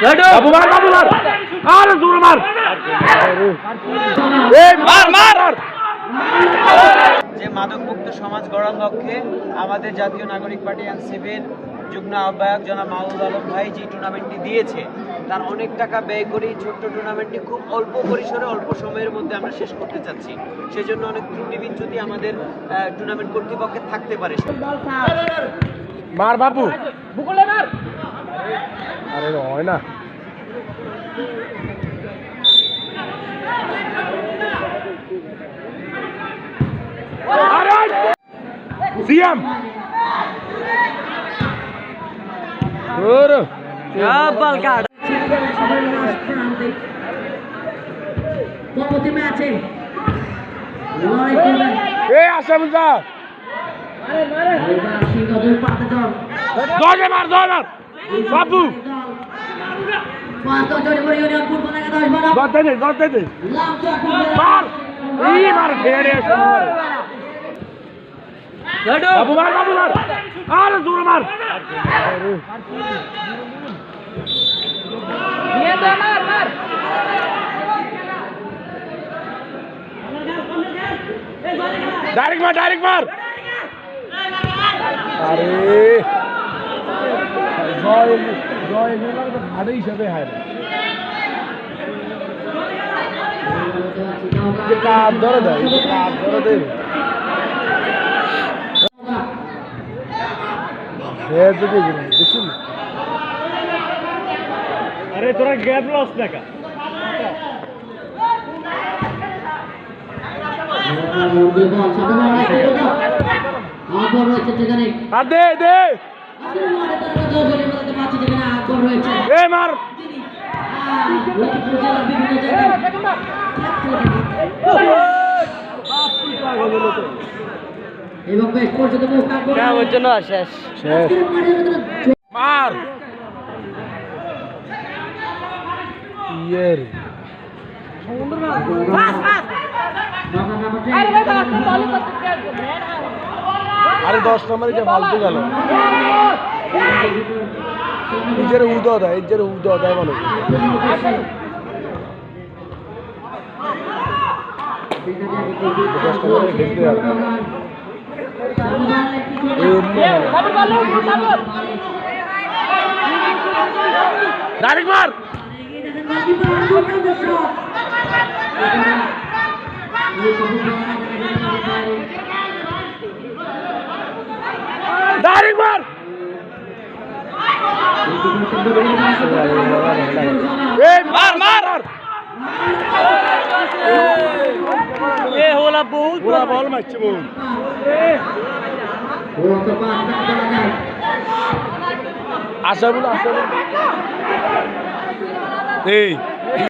বাবু মার বাবু মার আরে জোরে মার এই মার মার যে মাদকমুক্ত সমাজ গড়ার লক্ষ্যে আমাদের জাতীয় নাগরিক পার্টি এনসিপির যুগ্ম আহ্বায়ক জনাব মাহমুদ আলম ভাই যে টুর্নামেন্টটি দিয়েছে তার অনেক টাকা ব্যয় করে এই ছোট্ট টুর্নামেন্টটি খুব অল্প পরিসরে অল্প সময়ের মধ্যে আমরা শেষ করতে চাচ্ছি। সেজন্য অনেক ত্রুটি বিচ্যুতি আমাদের টুর্নামেন্ট কর্তৃপক্ষের থাকতে পারে। মার বাবু বুকলে মার আরে হয় না আরে সিএম ওরে বল কাট পরবর্তী ম্যাচে লড়াই করবেন এই আসাম যা সিংহদের পাতে দল জয় মার বাবু পাঁচ জনে করে ইউনিয়ন ফুটবল একাদশ বানাম গতে দে লামচক মার এই মার ফেরে শোন বাবু মার আরে জোরে মার নিয়ে দে মার ডাইরেক্ট মার আরে জয় নিলাম তো ভাড়া হিসাবে হায় কাপ ধরে দেয় দেখুন আরে তোরা গ্যাপ লস দেখা দে মার এবং বেশ পর্যন্ত শেষ মার ইয়ের আরে 10 নম্বরে যে ফালতু গেল নিজের উদয় দেয় বলো ডাইরেক্ট মার ডাইরেক্ট মার মার এ হোলা বহুত পুরা বল মারছে বহুত আসা বল এই